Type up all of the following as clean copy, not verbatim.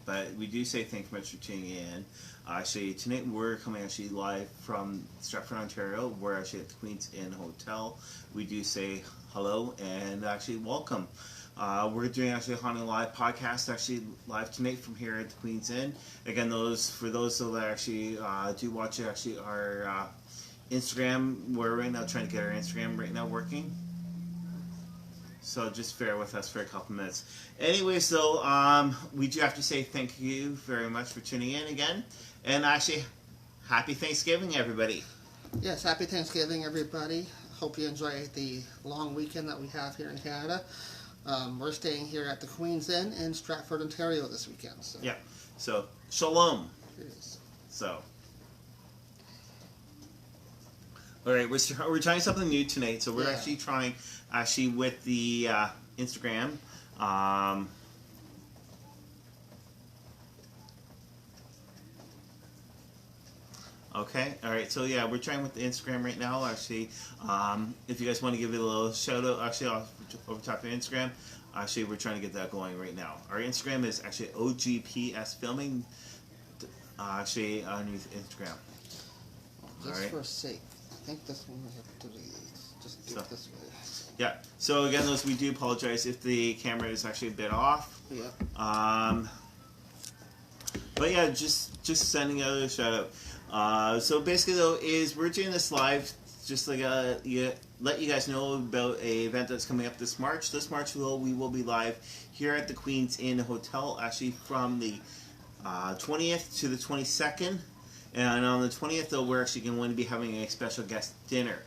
but we do say thank you much for tuning in. Actually, tonight we're coming actually live from Stratford, Ontario. We're actually at the Queen's Inn Hotel. We do say hello and actually welcome. We're doing actually a Haunting Live podcast actually live tonight from here at the Queen's Inn. Again, for those that actually do watch actually our Instagram, we're right now trying to get our Instagram right now working. So just bear with us for a couple minutes. Anyway, so we do have to say thank you very much for tuning in again. And actually, happy Thanksgiving, everybody. Yes, happy Thanksgiving, everybody. Hope you enjoy the long weekend that we have here in Canada. We're staying here at the Queen's Inn in Stratford, Ontario this weekend. So. Yeah, so shalom. Cheers. So, all right, we're trying something new tonight. So we're actually trying with the Instagram. Okay, all right, so yeah, we're trying with the Instagram right now. Actually, if you guys want to give it a little shout out, actually, over top of Instagram, actually, we're trying to get that going right now. Our Instagram is actually ogpsfilming, actually, underneath Instagram. Just for sake, I think this one we have to just do it this way. Yeah, so again, we do apologize if the camera is actually a bit off. Yeah. But yeah, just sending out a shout out. So basically though we're doing this live just like let you guys know about a event that's coming up this March. This March we will be live here at the Queen's Inn Hotel actually from the 20th to the 22nd, and on the 20th though we're actually going to be having a special guest dinner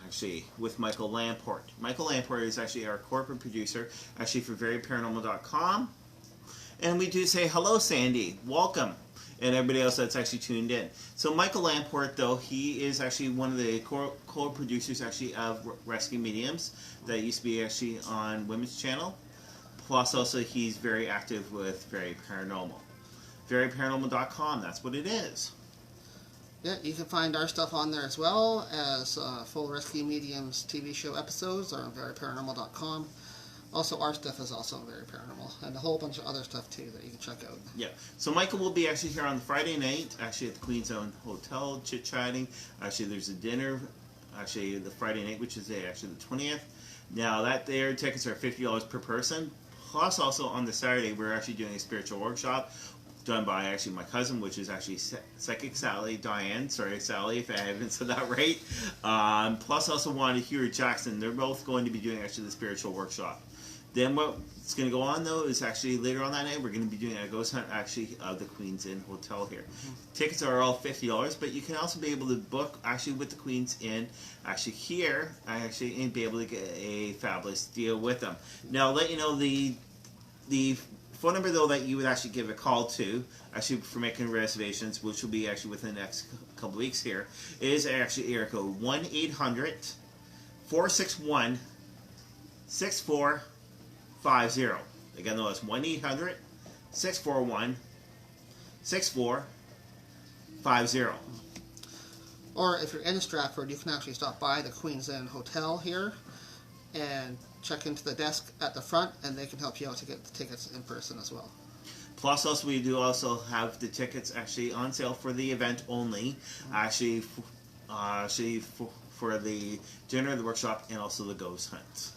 actually with Michael Lamport. Michael Lamport is actually our corporate producer actually for veryparanormal.com, and we do say hello Sandy, welcome, and everybody else that's actually tuned in. So Michael Lamport, though, he is actually one of the co-producers actually of Rescue Mediums that used to be actually on Women's Channel. Plus, also, he's very active with Very Paranormal. VeryParanormal.com, that's what it is. Yeah, you can find our stuff on there as well as full Rescue Mediums TV show episodes are on VeryParanormal.com. Also, our stuff is also Very Paranormal, and a whole bunch of other stuff too that you can check out. Yeah, so Michael will be actually here on the Friday night, actually at the Queen's Inn Hotel, chit-chatting. Actually, there's a dinner, actually the Friday night, which is actually the 20th. Now, their tickets are $50 per person. Plus, also on the Saturday, we're actually doing a spiritual workshop done by actually my cousin, which is actually Psychic Sally, Diane. Sorry, Sally, if I haven't said that right. Plus, also wanted to hear Jackson. They're both going to be doing actually the spiritual workshop. Then what's going to go on, though, is actually later on that night, we're going to be doing a ghost hunt, actually, of the Queen's Inn Hotel here. Mm-hmm. Tickets are all $50, but you can also be able to book, actually, with the Queen's Inn, actually, here, actually, and be able to get a fabulous deal with them. Now, I'll let you know the phone number, though, that you would actually give a call to, actually, for making reservations, which will be actually within the next couple of weeks here, is actually area code 1-800-461-6450. Again, though, it's 1-800-641-6450. Or if you're in Stratford, you can actually stop by the Queen's Inn Hotel here and check into the desk at the front, and they can help you out to get the tickets in person as well. Plus, also, we do also have the tickets actually on sale for the event only, actually for the dinner, the workshop, and also the ghost hunt.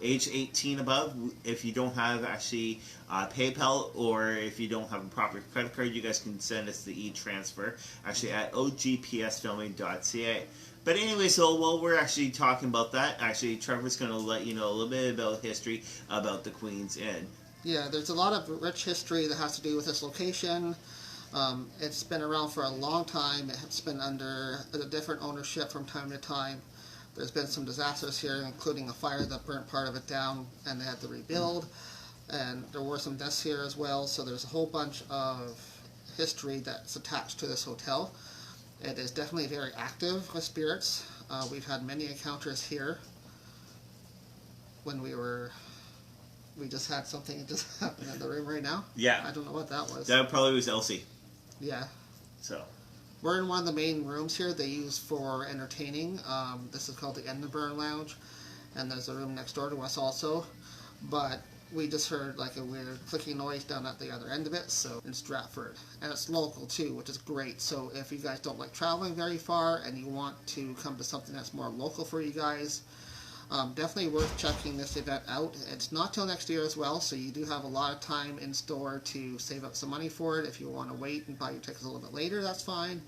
Age 18 above, if you don't have actually PayPal, or if you don't have a proper credit card, you guys can send us the e-transfer actually at ogpsfilming.ca. But anyway, so while we're actually talking about that, actually Trevor's going to let you know a little bit about history about the Queen's Inn. Yeah, there's a lot of rich history that has to do with this location. It's been around for a long time. It's been under a different ownership from time to time. There's been some disasters here, including a fire that burnt part of it down, and they had to rebuild. And there were some deaths here as well, so there's a whole bunch of history that's attached to this hotel. It is definitely very active with spirits. We've had many encounters here. When we just had something that just happened in the room right now. Yeah. I don't know what that was. That probably was Elsie. Yeah. So. We're in one of the main rooms here they use for entertaining. This is called the Edinburgh Lounge, and there's a room next door to us also. But we just heard like a weird clicking noise down at the other end of it, so in Stratford. And it's local too, which is great. So if you guys don't like traveling very far and you want to come to something that's more local for you guys, definitely worth checking this event out. It's not till next year as well, so you do have a lot of time in store to save up some money for it. If you want to wait and buy your tickets a little bit later, that's fine.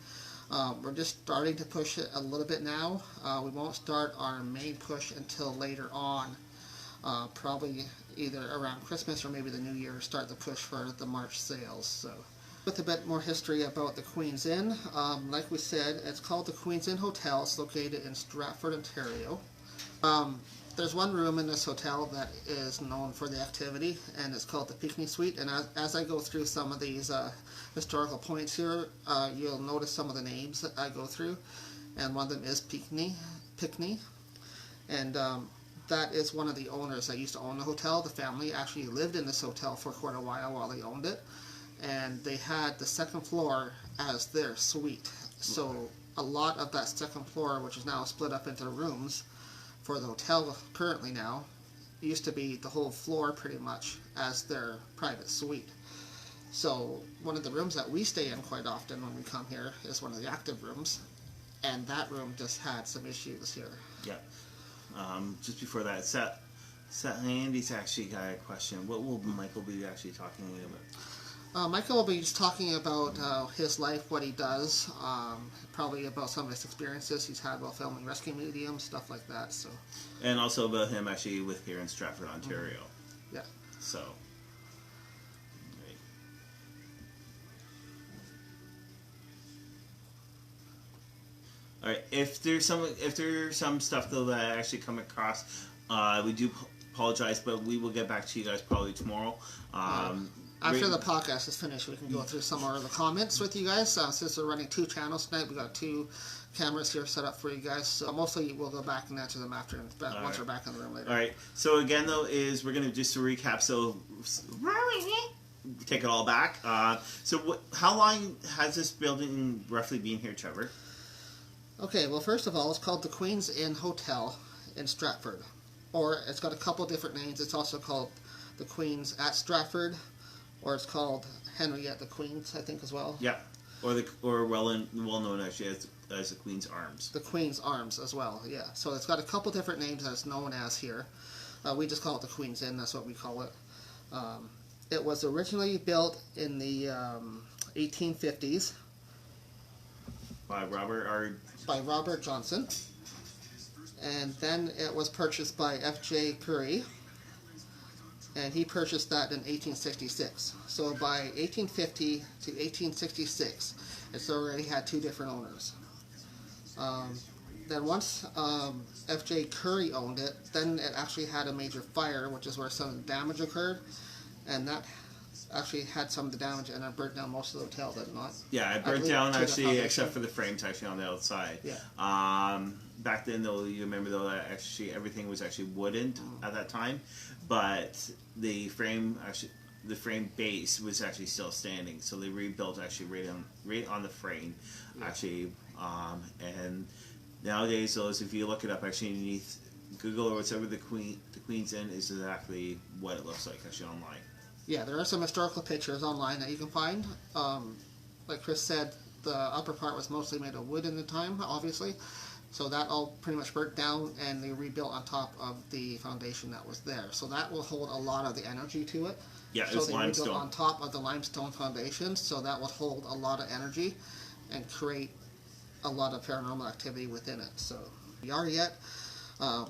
We're just starting to push it a little bit now. We won't start our main push until later on. Probably either around Christmas or maybe the New Year, start the push for the March sales. So, with a bit more history about the Queen's Inn, like we said, it's called the Queen's Inn Hotel. It's located in Stratford, Ontario. There's one room in this hotel that is known for the activity, and it's called the Picnic Suite. And as I go through some of these historical points here, you'll notice some of the names that I go through, and one of them is Picnic. And that is one of the owners that used to own the hotel. The family actually lived in this hotel for quite a while they owned it, and they had the second floor as their suite. So a lot of that second floor, which is now split up into rooms for the hotel currently now, used to be the whole floor pretty much as their private suite. So one of the rooms that we stay in quite often when we come here is one of the active rooms, and that room just had some issues here. Yeah. Just before that, Andy's actually got a question. What will Michael be actually talking about? Michael will be just talking about his life, what he does, probably about some of his experiences he's had while filming rescue mediums, stuff like that. So, and also about him actually with here in Stratford, Ontario. Yeah. So. All right. If there's some stuff though that I actually come across, we do apologize, but we will get back to you guys probably tomorrow. After the podcast is finished, we can go through some more of the comments with you guys. Since we're running 2 channels tonight, we got 2 cameras here set up for you guys. So mostly we'll go back and answer them after, once we're back in the room later. All right. So again, though, we're going to just to recap. So take it all back. How long has this building roughly been here, Trevor? Okay. Well, first of all, it's called the Queen's Inn Hotel in Stratford, or it's got a couple different names. It's also called the Queen's at Stratford, or it's called Henriette the Queen's, I think, as well. Yeah, or well known actually as the Queen's Arms. The Queen's Arms as well. Yeah. So it's got a couple different names that it's known as here. We just call it the Queen's Inn. That's what we call it. It was originally built in the 1850s by Robert Johnson, and then it was purchased by F.J. Curry. And he purchased that in 1866. So by 1850 to 1866, it's already had 2 different owners. Then once F.J. Curry owned it, then it actually had a major fire, which is where some of the damage occurred. And that actually had some of the damage, and it burnt down most of the hotel, did it not? Yeah, it burnt down actually, except for the frames actually on the outside. Yeah. Back then, though, you remember though that actually everything was actually wooden at that time, but the frame base was actually still standing. So they rebuilt actually right on the frame, actually. And nowadays, those if you look it up actually underneath Google or whatever, the Queen's Inn is exactly what it looks like actually online. Yeah, there are some historical pictures online that you can find. Like Chris said, the upper part was mostly made of wood in the time, obviously. So that all pretty much burnt down, and they rebuilt on top of the foundation that was there. So that will hold a lot of the energy to it. Yeah, so it's limestone. Rebuilt on top of the limestone foundation, so that will hold a lot of energy and create a lot of paranormal activity within it. So we are yet.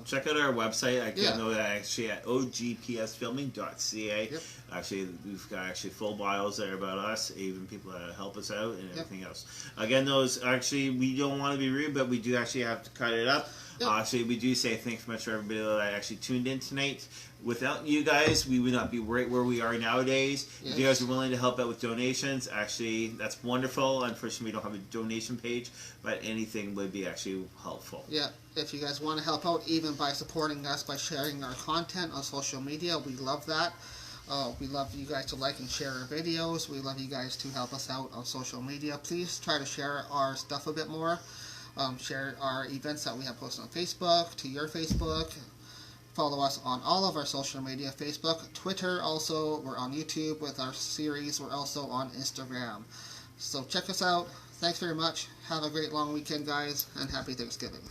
Check out our website. I know that actually at ogpsfilming.ca. Yep. Actually, we've got actually full bios there about us, even people that help us out and everything else. Again, those actually we don't want to be rude, but we do actually have to cut it up. Yep. Actually, we do say thanks so much for everybody that actually tuned in tonight. Without you guys, we would not be right where we are nowadays. Yes. If you guys are willing to help out with donations, actually, that's wonderful. Unfortunately, we don't have a donation page, but anything would be actually helpful. Yeah, if you guys want to help out, even by supporting us by sharing our content on social media, we love that. We love you guys to like and share our videos. We love you guys to help us out on social media. Please try to share our stuff a bit more. Share our events that we have posted on Facebook to your Facebook. Follow us on all of our social media, Facebook, Twitter, also. We're on YouTube with our series. We're also on Instagram. So check us out. Thanks very much. Have a great long weekend, guys, and happy Thanksgiving.